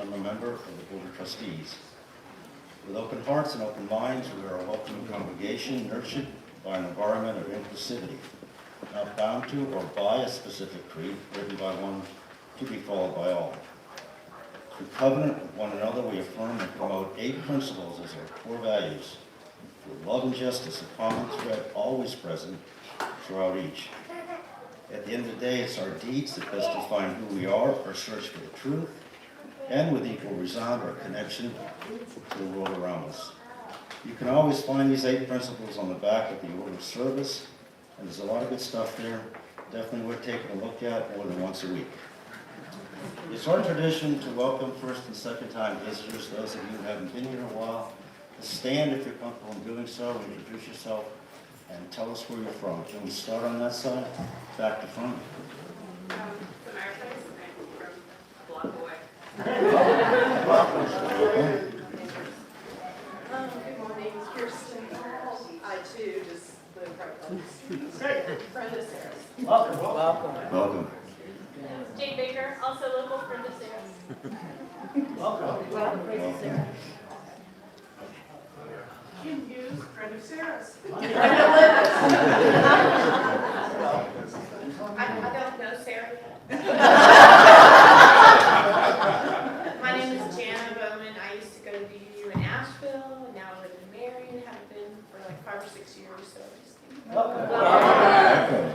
I'm a member of the Board of Trustees. With open hearts and open minds, we are a welcoming congregation nurtured by an environment of inclusivity, not bound to or by a specific creed, written by one to be followed by all. Through covenant with one another, we affirm and promote 8 principles as our core values, with love and justice, a common thread always present throughout each. At the end of the day, it's our deeds that best define who we are, our search for the truth, and with equal resound our connection to the world around us. You can always find these 8 principles on the back of the order of service, and there's a lot of good stuff there. Definitely worth taking a look at more than once a week. It's our tradition to welcome first and second time visitors, those of you who haven't been here in a while. Stand if you're comfortable in doing so, introduce yourself, and tell us where you're from. Can we start on that side? Back to front. Good morning, it's Kirsten. I too just live right down the street. Friend of Sarah's. Welcome. Welcome. Jane Baker, also local friend of Sarah's. Welcome. Friend of Sarah. Kim Hughes, friend of Sarah's. I don't know Sarah yet. My name is Jana Bowman. I used to go to BU in Asheville, and now I live in Marion. Have been for like 5 or 6 years, so just Welcome.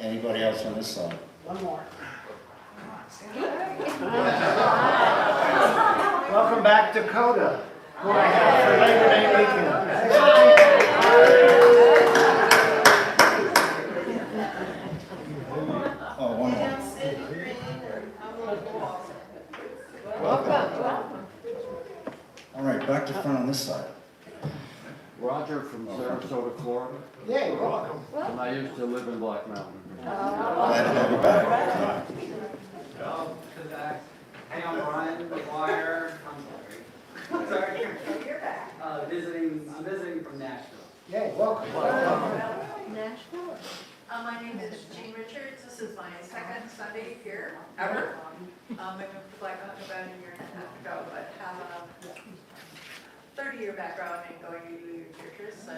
Anybody else on this side? one more. Welcome back, Dakota, who I have for Labor Day weekend. Oh, one more. Welcome. All right, back to front on this side. Roger from Sarasota, Florida, Yay, welcome. and I used to live in Black Mountain. Glad to have you back. Hey, I'm Brian McGuire. I'm sorry. You're back. I'm visiting from Nashville. Yay, welcome. Nashville. My name is Jean Richards. This is my second Sunday here ever. I moved to Black Mountain about a year and a half ago. your background in going to your churches, so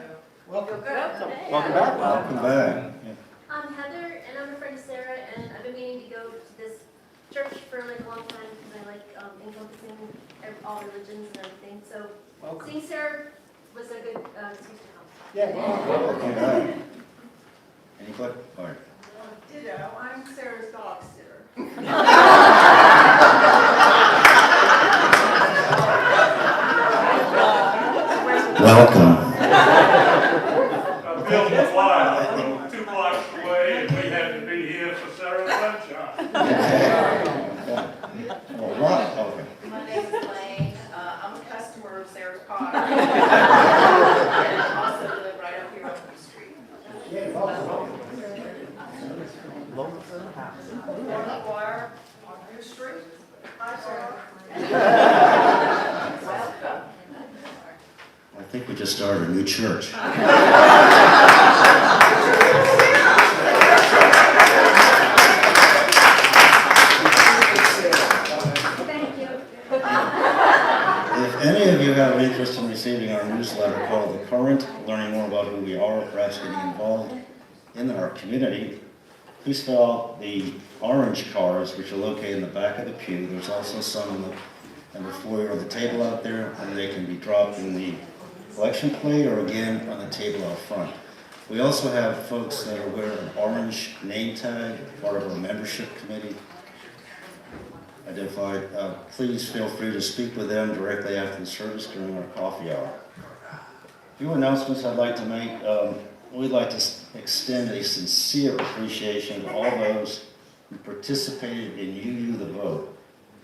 Welcome. feel good. Hey. Welcome back. Welcome back. Yeah. I'm Heather, and I'm a friend of Sarah, and I've been meaning to go to this church for like a long time because I like encompassing all religions and everything. So Welcome. seeing Sarah was a good excuse to come. Yeah. Welcome back. Anybody? All right. Ditto, I'm Sarah's dog sitter. Welcome. Bill McFly from 2 blocks away, and we had to be here for Sarah's Sunshine. All right. Okay. My name is Elaine, I'm a customer of Sarah's Pottery. And I also live right up here on the street. Yeah, welcome. Born up wire on your street. Hi, Sarah. Welcome. I think we just started a new church. Thank you. If any of you have interest in receiving our newsletter called The Current, learning more about who we are, perhaps getting involved in our community, please fill out the orange cards, which are located in the back of the pew. There's also some in the foyer or the table out there, and they can be dropped in the collection plate or again on the table out front. We also have folks that are wearing an orange name tag, part of our membership committee identified. Please feel free to speak with them directly after the service during our coffee hour. A few announcements I'd like to make. We'd like to extend a sincere appreciation to all those who participated in You the Vote,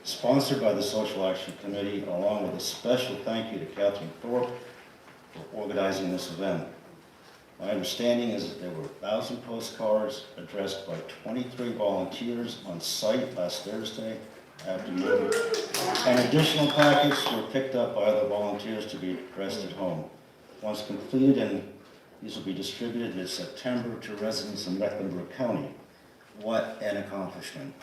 sponsored by the Social Action Committee, along with a special thank you to Catherine Thorpe for organizing this event. My understanding is that there were 1,000 postcards addressed by 23 volunteers on site last Thursday afternoon, and additional packets were picked up by other volunteers to be addressed at home. Once completed, and these will be distributed in September to residents in Mecklenburg County. What an accomplishment.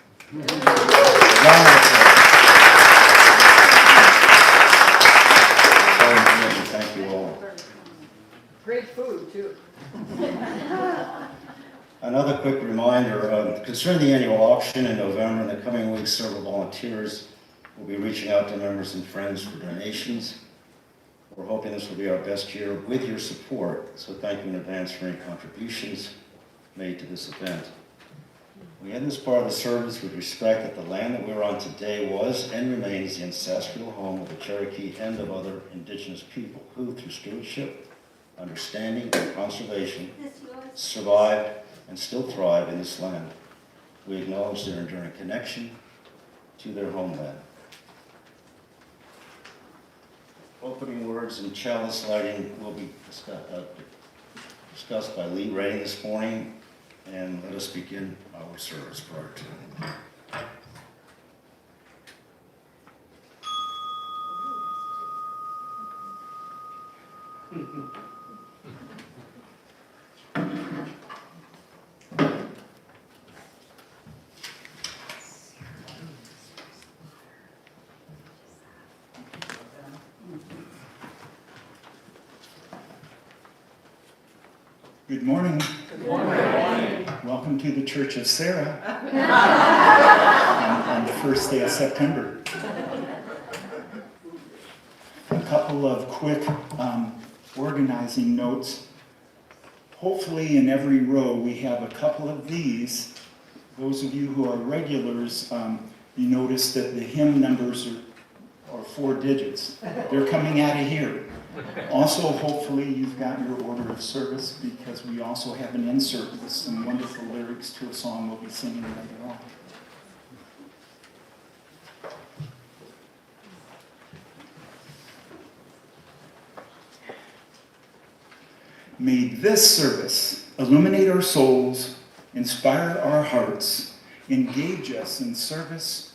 Thank you all. Great food, too. Another quick reminder, concerning the annual auction in November, in the coming weeks, several volunteers will be reaching out to members and friends for donations. We're hoping this will be our best year with your support, so thank you in advance for any contributions made to this event. We end this part of the service with respect that the land that we're on today was and remains the ancestral home of the Cherokee and of other indigenous people who, through stewardship, understanding, and conservation, survived and still thrive in this land. We acknowledge their enduring connection to their homeland. Opening words and chalice lighting will be discussed by Lee Ray this morning, and let us begin our service prior to. Good morning. Good morning. Welcome to the Church of Sarah on the first day of September. A couple of quick organizing notes. Hopefully in every row we have a couple of these. Those of you who are regulars, you notice that the hymn numbers are 4 digits. They're coming out of here. Also, hopefully, you've got your order of service because we also have an insert with some wonderful lyrics to a song we'll be singing later on. May this service illuminate our souls, inspire our hearts, engage us in service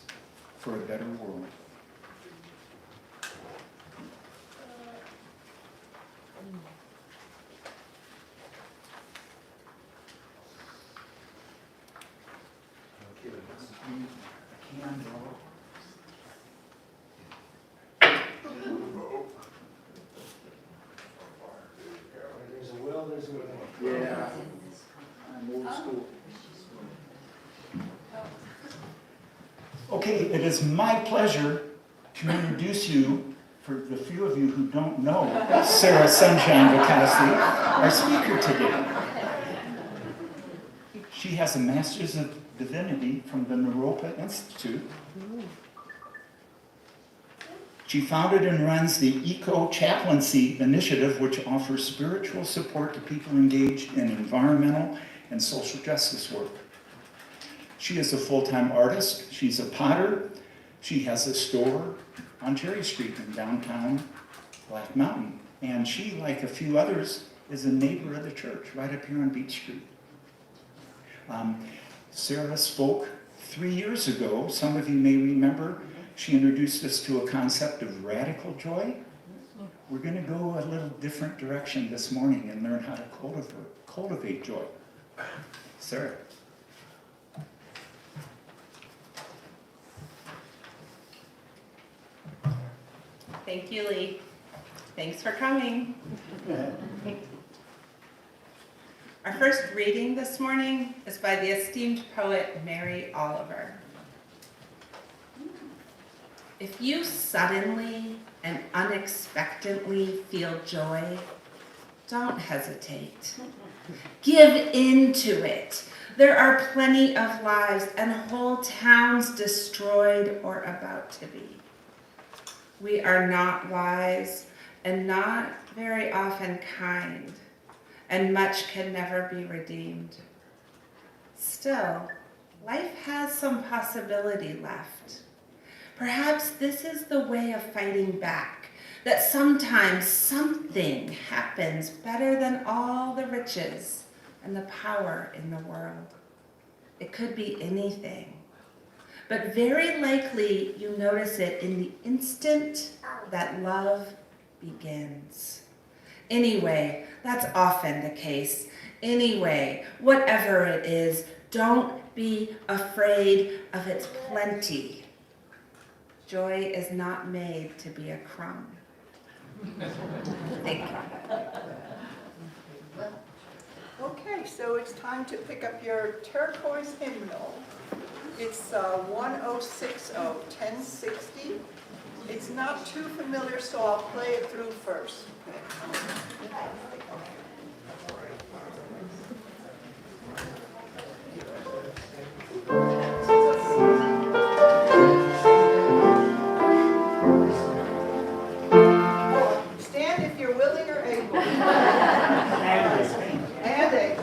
for a better world. Okay, it is my pleasure to introduce you, for the few of you who don't know Sarah Sunshine Vekasi, our speaker today. She has a Master's of Divinity from the Naropa Institute. She founded and runs the Eco-Chaplaincy Initiative, which offers spiritual support to people engaged in environmental and social justice work. She is a full-time artist. She's a potter. She has a store on Cherry Street in downtown Black Mountain. And she, like a few others, is a neighbor of the church right up here on Beach Street. Sarah spoke 3 years ago. Some of you may remember. She introduced us to a concept of radical joy. We're going to go a little different direction this morning and learn how to cultivate joy. Sarah. Thank you, Lee. Thanks for coming. Our first reading this morning is by the esteemed poet Mary Oliver. If you suddenly and unexpectedly feel joy, don't hesitate. Give in to it. There are plenty of lives and whole towns destroyed or about to be. We are not wise and not very often kind, and much can never be redeemed. Still, life has some possibility left. Perhaps this is the way of fighting back, that sometimes something happens better than all the riches and the power in the world. It could be anything, but very likely you notice it in the instant that love begins. Anyway, that's often the case. Anyway, whatever it is, don't be afraid of its plenty. Joy is not made to be a crumb. Thank you. Okay, so it's time to pick up your turquoise hymnal. It's 1060, 1060. It's not too familiar, so I'll play it through first. Stand if you're willing or able. And able.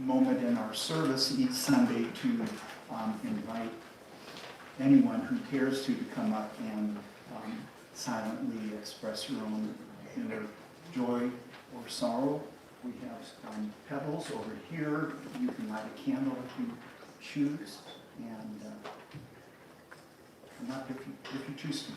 moment in our service each Sunday to invite anyone who cares to come up and silently express your own inner joy or sorrow. We have petals over here. You can light a candle if you choose, and come up if you choose to.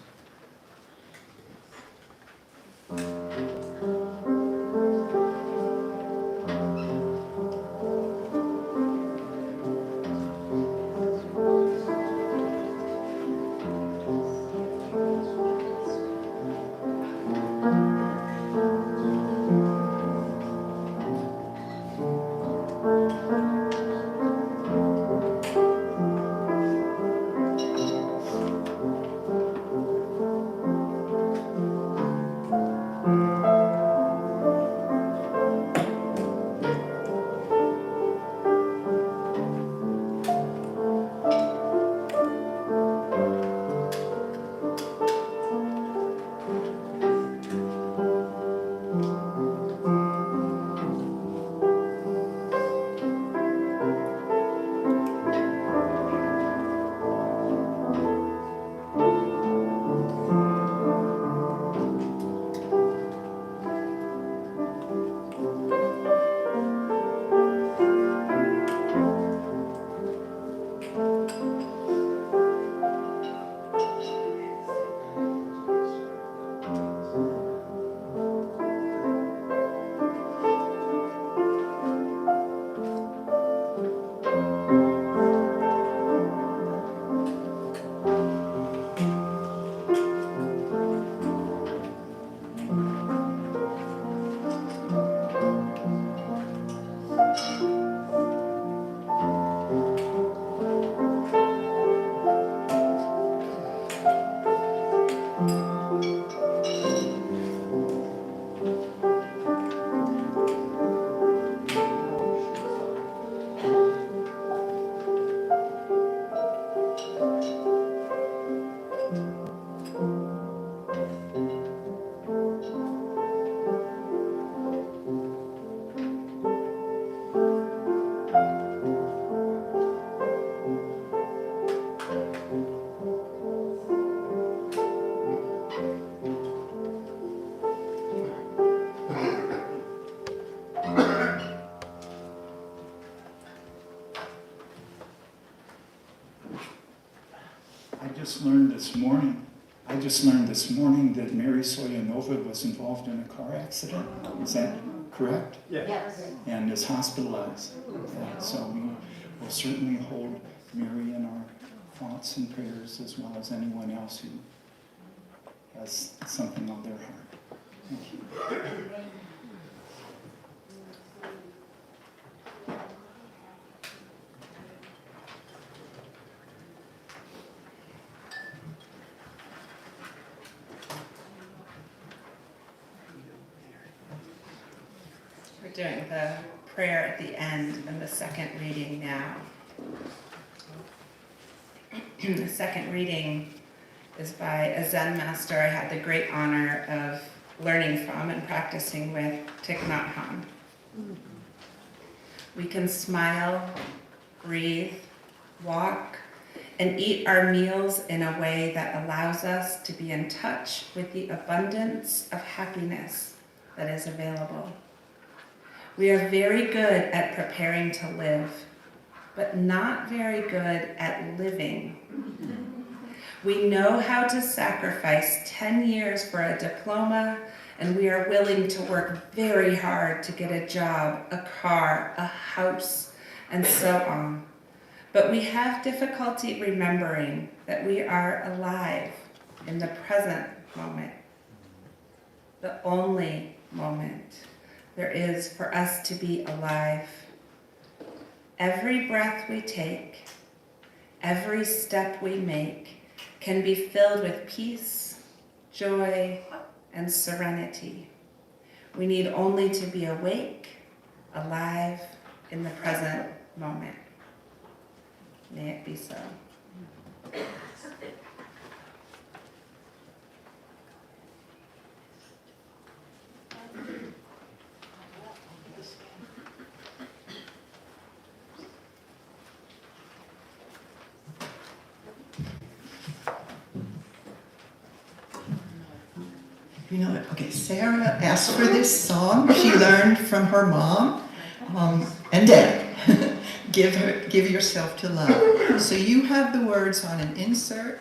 I just learned this morning that Mary Soyanova was involved in a car accident. Is that correct? Yes. And is hospitalized. So we will certainly hold Mary in our thoughts and prayers, as well as anyone else who has something on their heart. Thank you. We're doing the prayer at the end and the second reading now. The second reading is by a Zen master I had the great honor of learning from and practicing with, Thich Nhat Hanh. We can smile, breathe, walk, and eat our meals in a way that allows us to be in touch with the abundance of happiness that is available. We are very good at preparing to live, but not very good at living. We know how to sacrifice 10 years for a diploma, and we are willing to work very hard to get a job, a car, a house, and so on. But we have difficulty remembering that we are alive in the present moment, the only moment there is for us to be alive. Every breath we take, every step we make can be filled with peace, joy, and serenity. We need only to be awake, alive in the present moment. May it be so. You know what? Okay, Sarah asked for this song. She learned from her mom and dad. Give yourself to love. So you have the words on an insert,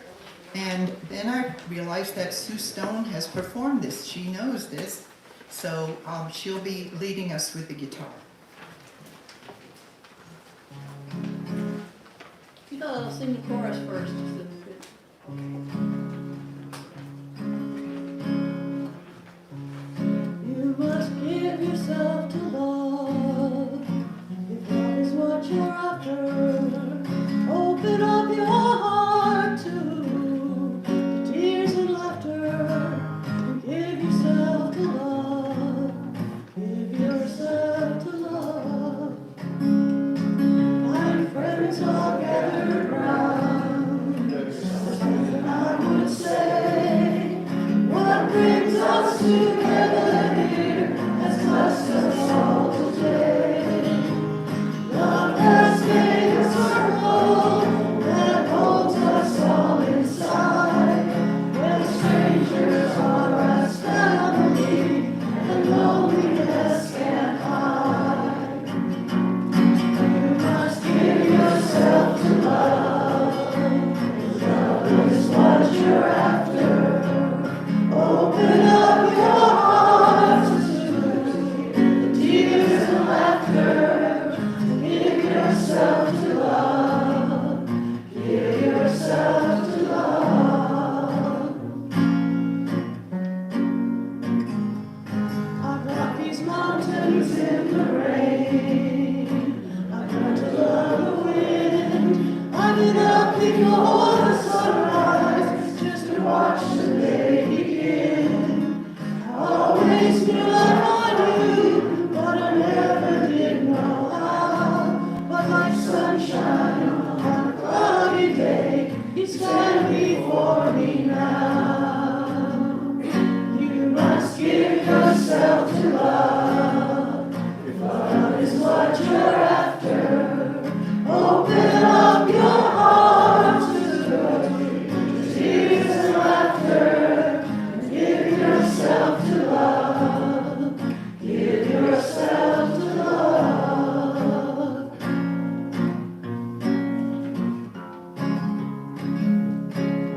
and then I realized that Sue Stone has performed this. She knows this, so she'll be leading us with the guitar. You know, I'll sing the chorus first. You must give yourself to love. If love is what you're after, open up your heart to the tears and laughter. And give yourself to love. Give yourself to love. My friends all gathered round. And I would say, what brings us together here has blessed us all today. Love has made a circle that holds us all inside. Where strangers are as family and loneliness can't hide. You must give yourself to love. Love is what you're after. Open up your heart to the tears and laughter. Give yourself to love. Give yourself to love. I've got these mountains in the rain. I've learned to love the wind. I've been up before the sunrise just to watch the day begin. I always knew that I knew, but I never did know how. But like sunshine on a cloudy day, you stand before me now. You must give yourself to love. If love is what you're after, open up your heart to the tears and laughter. Give yourself to love. Give yourself to love.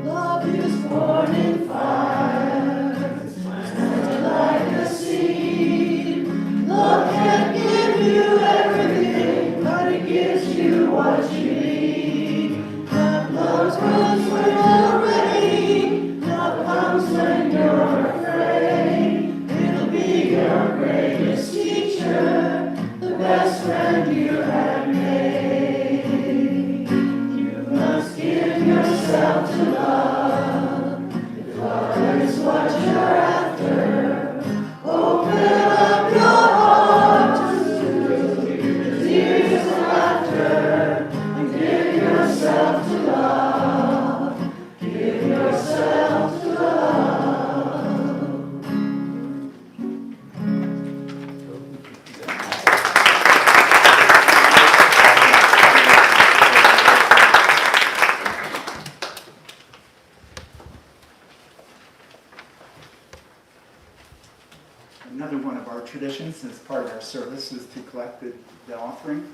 Love is born in fire. It's planted like a seed. Love can't give you everything, but it gives you what you need. Love comes when you're ready. Love comes when you're afraid. It'll be your greatest teacher, the best friend you have made. You must give yourself to love. If love is what you're after, open up your heart to the tears and laughter. And give yourself to love. Give yourself to love. Another one of our traditions as part of our service is to collect the offering.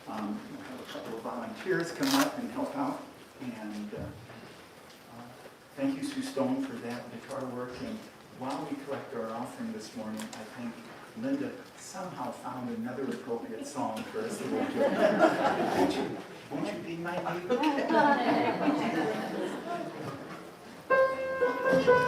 We'll have a couple of volunteers come up and help out. And thank you, Sue Stone, for that guitar work. And while we collect our offering this morning, I think Linda somehow found another appropriate song for us to work with. Won't you be my Thank you.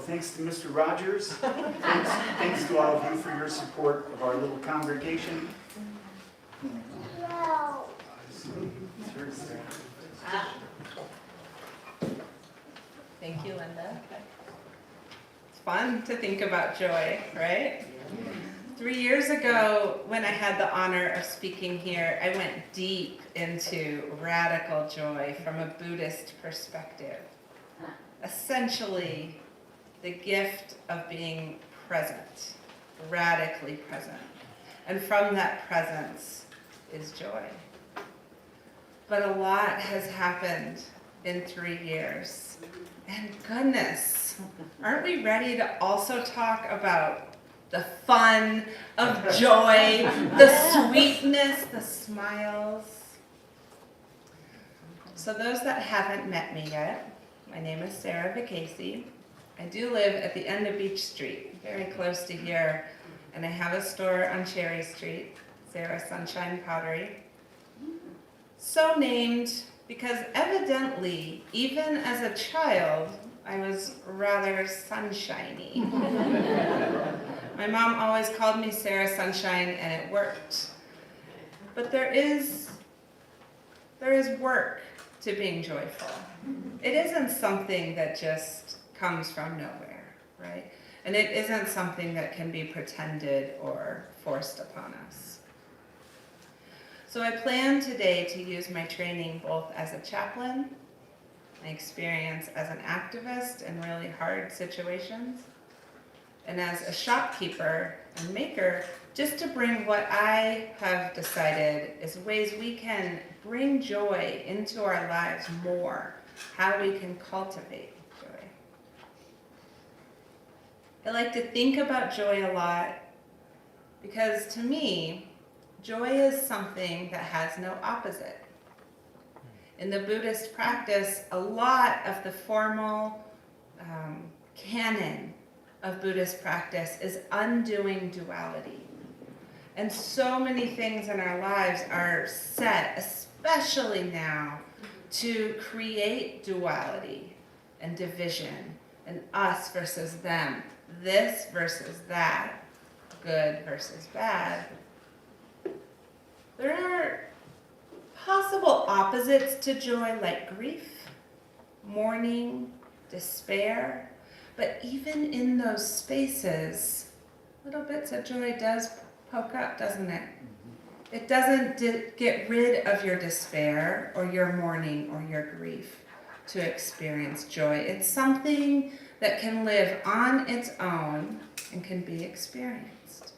thanks to Mr. Rogers. Thanks to all of you for your support of our little congregation. Thank you, Linda. It's fun to think about joy, right? 3 years ago, when I had the honor of speaking here, I went deep into radical joy from a Buddhist perspective. Essentially, the gift of being present, radically present. And from that presence is joy. But a lot has happened in 3 years. And goodness, aren't we ready to also talk about the fun of joy, the sweetness, the smiles? So those that haven't met me yet, my name is Sarah Vekasi. I do live at the end of Beach Street, very close to here, and I have a store on Cherry Street, Sarah Sunshine Pottery. So named because evidently, even as a child, I was rather sunshiny. My mom always called me Sarah Sunshine, and it worked. But there is work to being joyful. It isn't something that just comes from nowhere, right? And it isn't something that can be pretended or forced upon us. So I plan today to use my training both as a chaplain, my experience as an activist in really hard situations, and as a shopkeeper and maker, just to bring what I have decided is ways we can bring joy into our lives more, how we can cultivate joy. I like to think about joy a lot because to me, joy is something that has no opposite. In the Buddhist practice, a lot of the formal canon of Buddhist practice is undoing duality. And so many things in our lives are set, especially now, to create duality and division, and us versus them, this versus that, good versus bad. There are possible opposites to joy like grief, mourning, despair, but even in those spaces, little bits of joy does poke up, doesn't it? It doesn't get rid of your despair or your mourning or your grief to experience joy. It's something that can live on its own and can be experienced.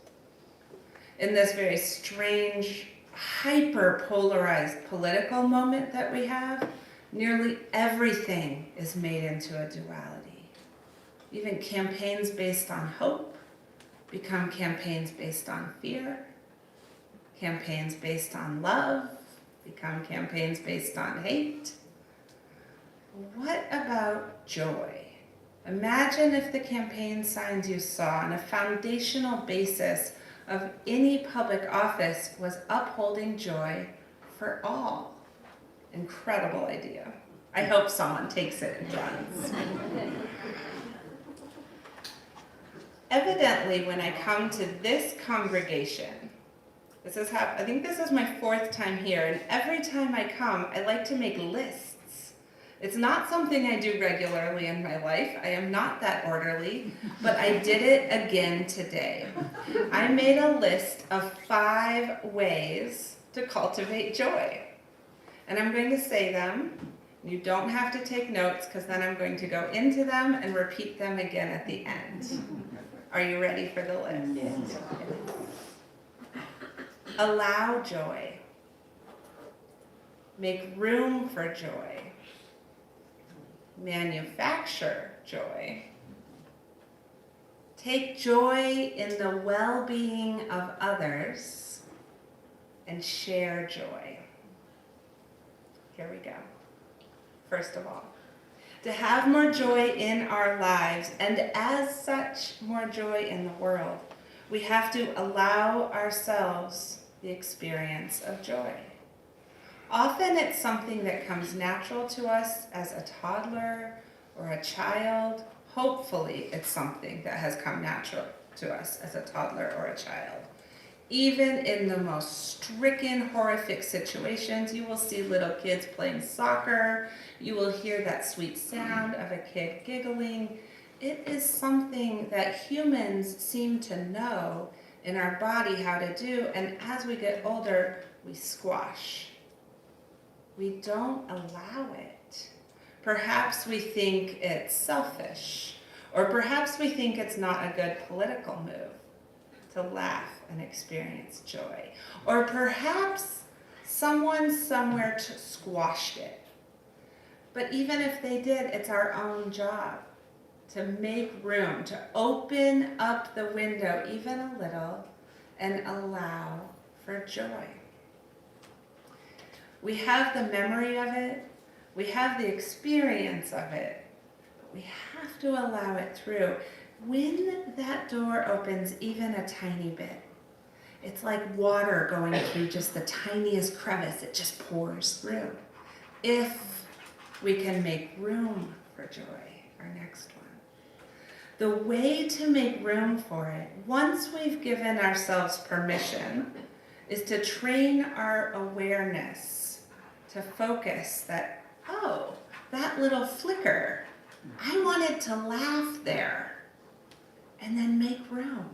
In this very strange, hyper-polarized political moment that we have, nearly everything is made into a duality. Even campaigns based on hope become campaigns based on fear. Campaigns based on love become campaigns based on hate. What about joy? Imagine if the campaign signs you saw on a foundational basis of any public office was upholding joy for all. Incredible idea. I hope someone takes it and runs. Evidently, when I come to this congregation, I think this is my 4th time here, and every time I come, I like to make lists. It's not something I do regularly in my life. I am not that orderly, but I did it again today. I made a list of 5 ways to cultivate joy. And I'm going to say them. You don't have to take notes because then I'm going to go into them and repeat them again at the end. Are you ready for the list? Yes. Allow joy. Make room for joy. Manufacture joy. Take joy in the well-being of others and share joy. Here we go. First of all, to have more joy in our lives, and as such, more joy in the world, we have to allow ourselves the experience of joy. Often it's something that comes natural to us as a toddler or a child, Hopefully, it's something that has come natural to us as a toddler or a child. Even in the most stricken, horrific situations, you will see little kids playing soccer. You will hear that sweet sound of a kid giggling. It is something that humans seem to know in our body how to do, and as we get older, we squash. We don't allow it. Perhaps we think it's selfish, or perhaps we think it's not a good political move to laugh and experience joy. Or perhaps someone somewhere squashed it. But even if they did, it's our own job to make room, to open up the window even a little and allow for joy. We have the memory of it, we have the experience of it, but we have to allow it through. When that door opens even a tiny bit, it's like water going through just the tiniest crevice, it just pours through. If we can make room for joy, our next one. The way to make room for it, once we've given ourselves permission, is to train our awareness to focus that, oh, that little flicker, I wanted to laugh there. And then make room.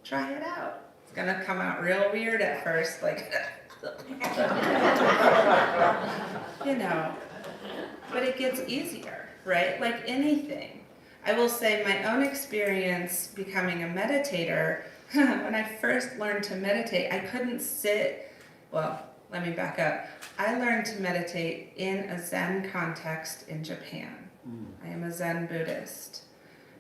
Try it out. It's gonna come out real weird at first, like, you know, but it gets easier, right? Like anything. I will say my own experience becoming a meditator, when I first learned to meditate, I couldn't sit, well, let me back up. I learned to meditate in a Zen context in Japan. I am a Zen Buddhist.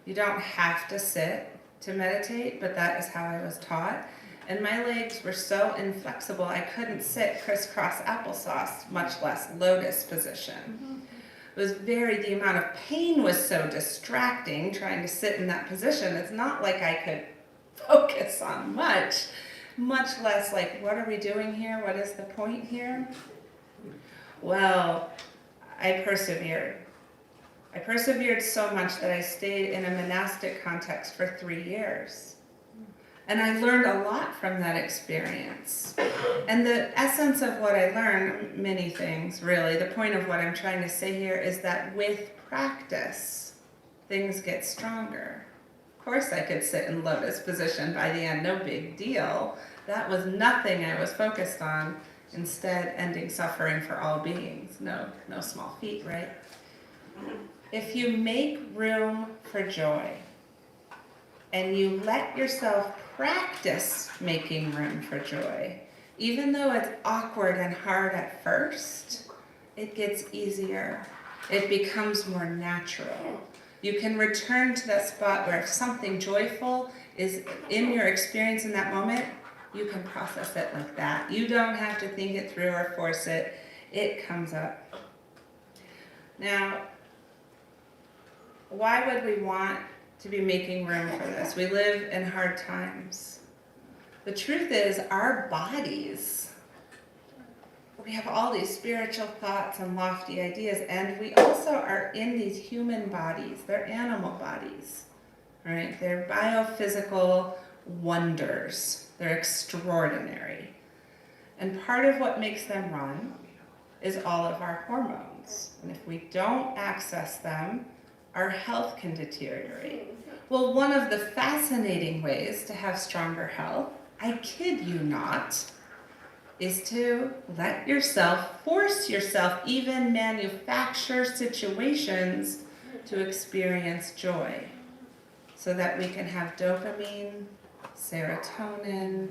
You don't have to sit to meditate, but that is how I was taught. And my legs were so inflexible, I couldn't sit crisscross applesauce, much less lotus position. It was the amount of pain was so distracting trying to sit in that position. It's not like I could focus on much less like, what are we doing here? What is the point here? Well, I persevered. I persevered so much that I stayed in a monastic context for 3 years. And I learned a lot from that experience. And the essence of what I learned, many things really, the point of what I'm trying to say here is that with practice, things get stronger. Of course I could sit in lotus position by the end, no big deal. That was nothing I was focused on. Instead, ending suffering for all beings. No small feat, right? If you make room for joy, and you let yourself practice making room for joy, even though it's awkward and hard at first, it gets easier. It becomes more natural. You can return to that spot where if something joyful is in your experience in that moment, you can process it like that. You don't have to think it through or force it. It comes up. Now, why would we want to be making room for this? We live in hard times. The truth is, our bodies, we have all these spiritual thoughts and lofty ideas, and we also are in these human bodies. They're animal bodies, right? They're biophysical wonders. They're extraordinary. And part of what makes them run is all of our hormones. And if we don't access them, our health can deteriorate. Well, one of the fascinating ways to have stronger health, I kid you not, is to let yourself, force yourself, even manufacture situations to experience joy so that we can have dopamine, serotonin,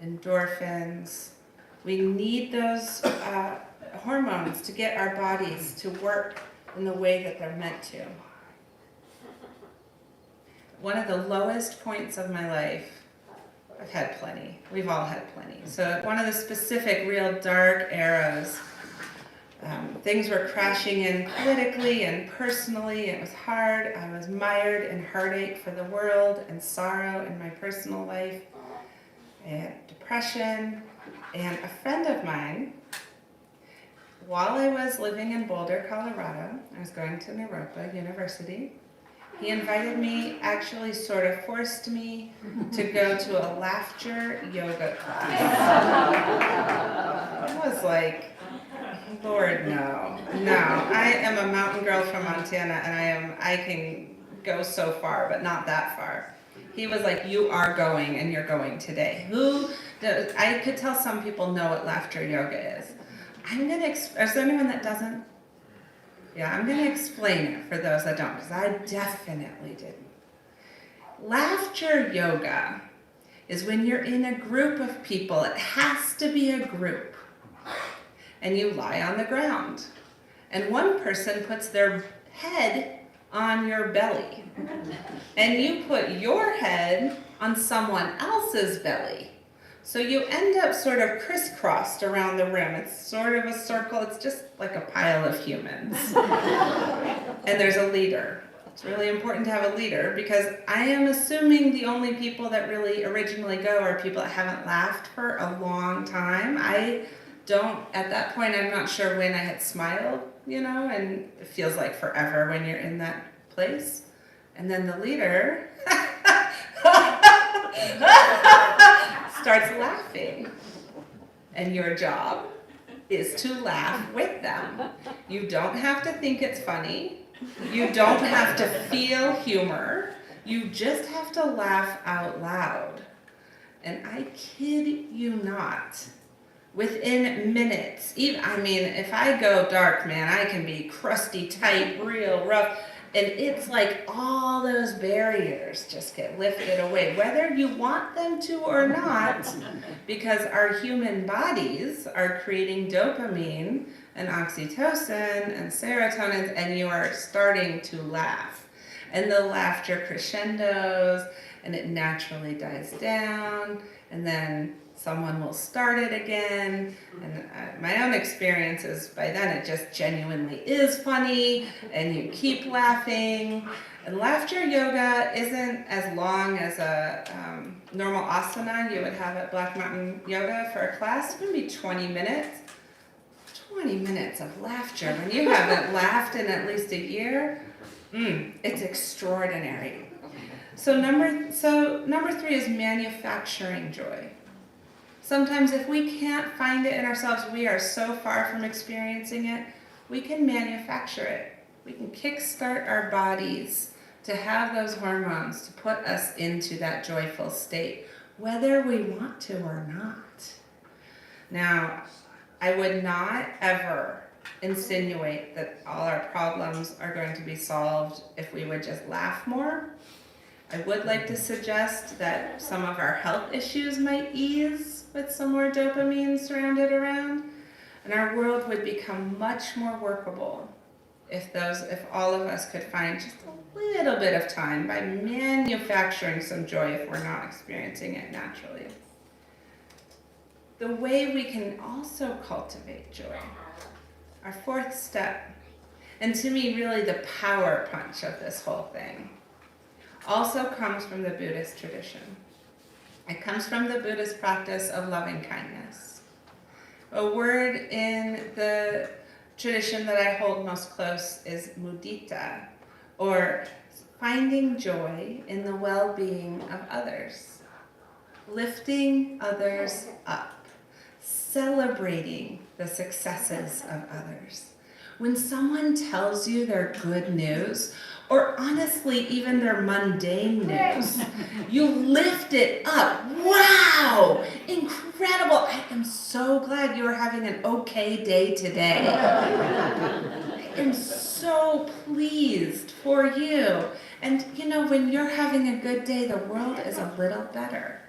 endorphins. We need those hormones to get our bodies to work in the way that they're meant to. One of the lowest points of my life, I've had plenty, we've all had plenty. So one of the specific real dark eras, things were crashing in politically and personally. It was hard. I was mired in heartache for the world and sorrow in my personal life. I had depression, and a friend of mine, while I was living in Boulder, Colorado, I was going to Naropa University, He invited me, actually sort of forced me to go to a laughter yoga class. I was like, Lord, no. I am a mountain girl from Montana, and I can go so far, but not that far. He was like, you are going, and you're going today. I could tell some people know what laughter yoga is. Is there anyone that doesn't? Yeah, I'm going to explain it for those that don't, because I definitely didn't. Laughter yoga is when you're in a group of people. It has to be a group. And you lie on the ground. And one person puts their head on your belly. And you put your head on someone else's belly. So you end up sort of crisscrossed around the rim. It's sort of a circle. It's just like a pile of humans. And there's a leader. It's really important to have a leader because I am assuming the only people that really originally go are people that haven't laughed for a long time. At that point, I'm not sure when I had smiled, and it feels like forever when you're in that place. And then the leader starts laughing. And your job is to laugh with them. You don't have to think it's funny. You don't have to feel humor. You just have to laugh out loud. And I kid you not, within minutes, if I go dark, man, I can be crusty, tight, real rough. And it's like all those barriers just get lifted away, whether you want them to or not, because our human bodies are creating dopamine and oxytocin and serotonin, and you are starting to laugh. And the laughter crescendos, and it naturally dies down, and then someone will start it again, and my own experience is by then it just genuinely is funny, and you keep laughing. And laughter yoga isn't as long as a normal asana you would have at Black Mountain Yoga for a class. It can be 20 minutes. 20 minutes of laughter when you haven't laughed in at least a year, it's extraordinary. So number 3 is manufacturing joy. Sometimes if we can't find it in ourselves, we are so far from experiencing it, we can manufacture it. We can kickstart our bodies to have those hormones to put us into that joyful state, whether we want to or not. Now, I would not ever insinuate that all our problems are going to be solved if we would just laugh more. I would like to suggest that some of our health issues might ease with some more dopamine surrounded around, and our world would become much more workable if all of us could find just a little bit of time by manufacturing some joy if we're not experiencing it naturally. The way we can also cultivate joy, our 4th step, and to me really the power punch of this whole thing, also comes from the Buddhist tradition. It comes from the Buddhist practice of loving kindness. A word in the tradition that I hold most close is mudita, or finding joy in the well-being of others, lifting others up, celebrating the successes of others. When someone tells you their good news, or honestly, even their mundane news, you lift it up. Wow, incredible. I am so glad you are having an okay day today. I am so pleased for you. And when you're having a good day, the world is a little better.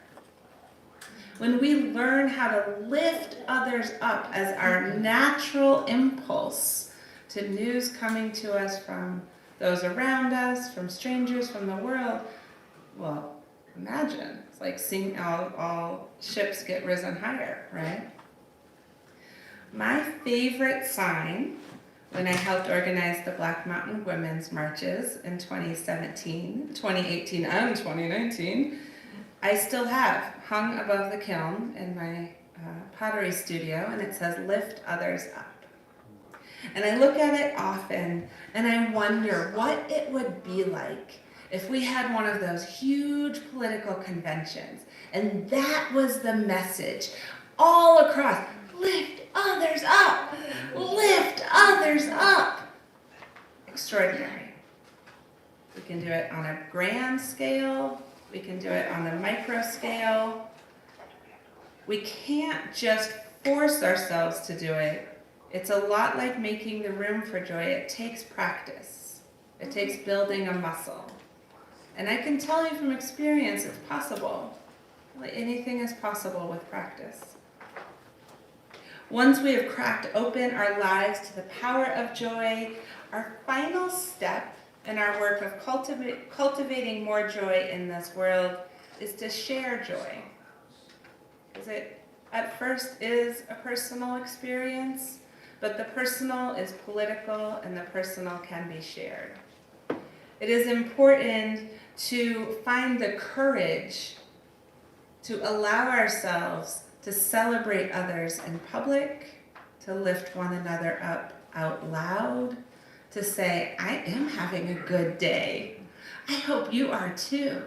When we learn how to lift others up as our natural impulse to news coming to us from those around us, from strangers, from the world, well, imagine. It's like seeing all ships get risen higher, right? My favorite sign when I helped organize the Black Mountain Women's Marches in 2017, 2018, and 2019, I still have hung above the kiln in my pottery studio, and it says, lift others up. And I look at it often and I wonder what it would be like if we had one of those huge political conventions and that was the message all across. Lift others up! Lift others up! Extraordinary. We can do it on a grand scale. We can do it on a micro scale. We can't just force ourselves to do it. It's a lot like making the room for joy. It takes practice. It takes building a muscle. And I can tell you from experience, it's possible. Anything is possible with practice. Once we have cracked open our lives to the power of joy, our final step in our work of cultivating more joy in this world is to share joy. Because it at first is a personal experience, but the personal is political and the personal can be shared. It is important to find the courage to allow ourselves to celebrate others in public, to lift one another up out loud, to say, I am having a good day. I hope you are too.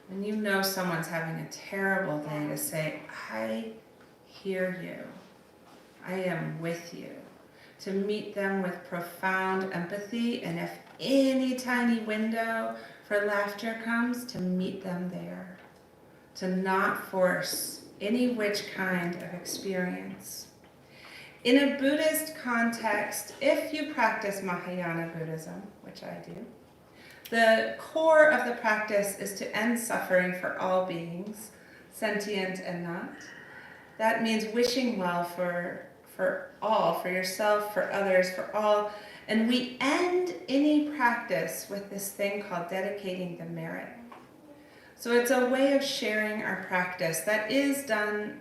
When you know someone's having a terrible day, to say, I hear you. I am with you. To meet them with profound empathy, and if any tiny window for laughter comes, to meet them there. To not force any which kind of experience. In a Buddhist context, if you practice Mahayana Buddhism, which I do, the core of the practice is to end suffering for all beings, sentient and not. That means wishing well for all, for yourself, for others, for all. And we end any practice with this thing called dedicating the merit. So it's a way of sharing our practice that is done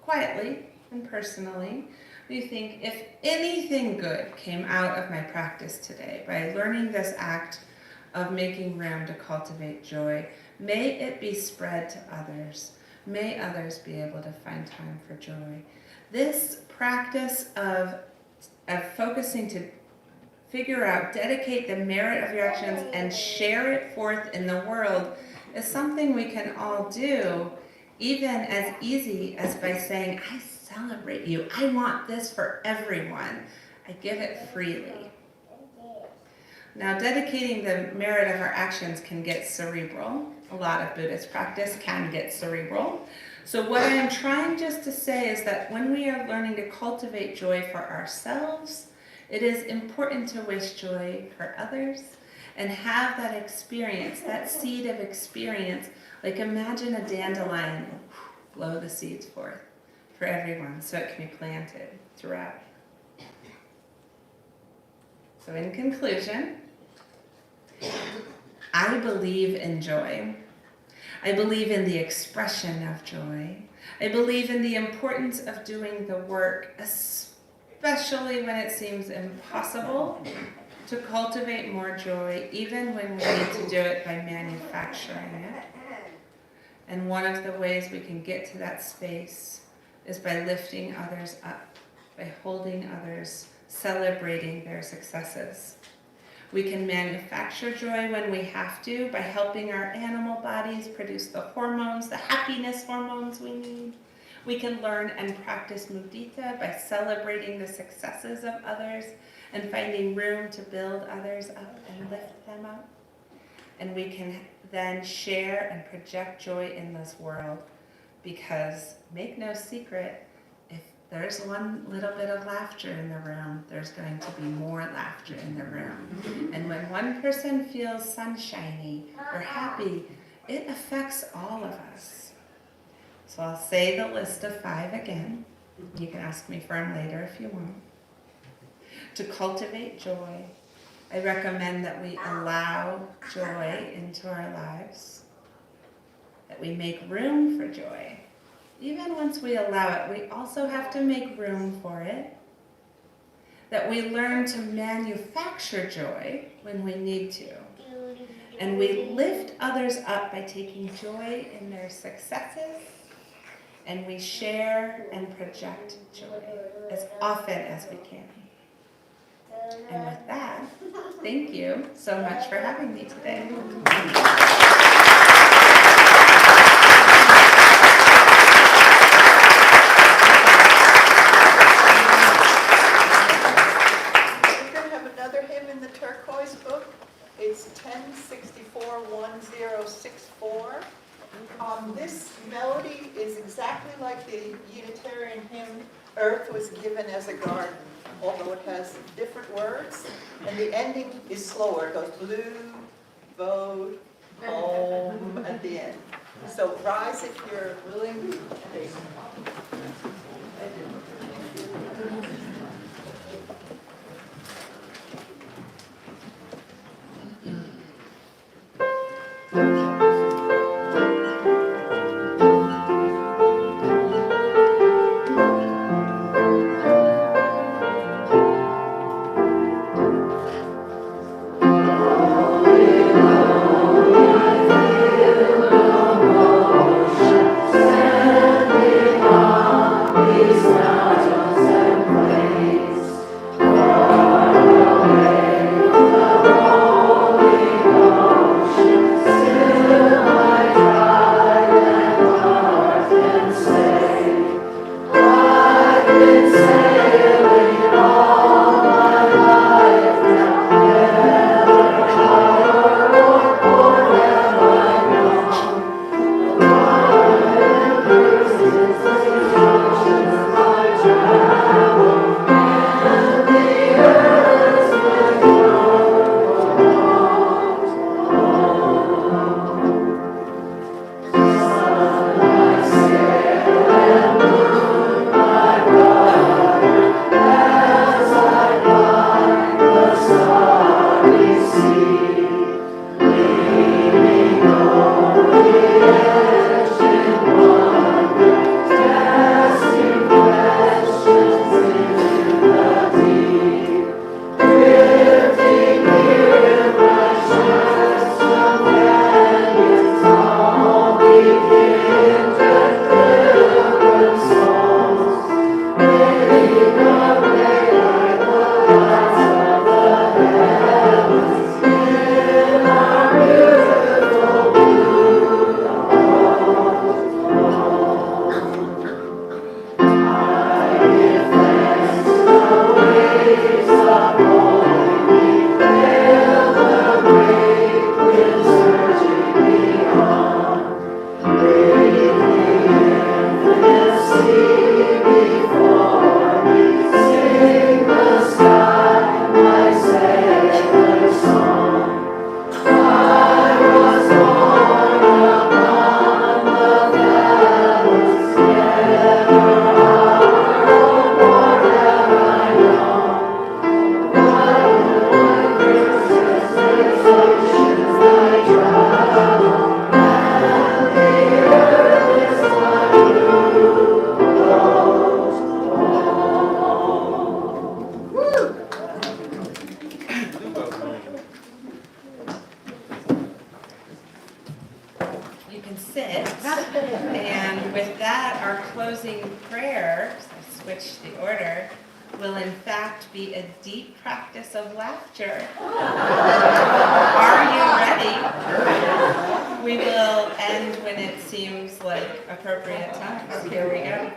quietly and personally. We think, if anything good came out of my practice today by learning this act of making room to cultivate joy, may it be spread to others. May others be able to find time for joy. This practice of focusing to figure out, dedicate the merit of your actions and share it forth in the world is something we can all do, even as easy as by saying, I celebrate you. I want this for everyone. I give it freely. Now, dedicating the merit of our actions can get cerebral. A lot of Buddhist practice can get cerebral. So what I am trying just to say is that when we are learning to cultivate joy for ourselves, it is important to wish joy for others and have that experience, that seed of experience. Like, imagine a dandelion and blow the seeds forth for everyone so it can be planted throughout. So in conclusion, I believe in joy. I believe in the expression of joy. I believe in the importance of doing the work, especially when it seems impossible to cultivate more joy, even when we need to do it by manufacturing it. And one of the ways we can get to that space is by lifting others up, by holding others, celebrating their successes. We can manufacture joy when we have to by helping our animal bodies produce the hormones, the happiness hormones we need. We can learn and practice mudita by celebrating the successes of others and finding room to build others up and lift them up. And we can then share and project joy in this world, because make no secret, if there's one little bit of laughter in the room, there's going to be more laughter in the room. And when one person feels sunshiny or happy, it affects all of us. So I'll say the list of 5 again. You can ask me for them later if you want. To cultivate joy, I recommend that we allow joy into our lives, that we make room for joy. Even once we allow it, we also have to make room for it, that we learn to manufacture joy when we need to, and we lift others up by taking joy in their successes, and we share and project joy as often as we can. And with that, thank you so much for having me today. We're going to have another hymn in the turquoise book. It's 1064-1064. This melody is exactly like the Unitarian hymn, Earth was given as a garden, although it has different words. And the ending is slower. It goes blue, bode, home at the end. So rise if you're willing. You can sit. And with that, our closing prayer, so I switched the order, will in fact be a deep practice of laughter. Are you ready? We will end when it seems like appropriate time. So here we go.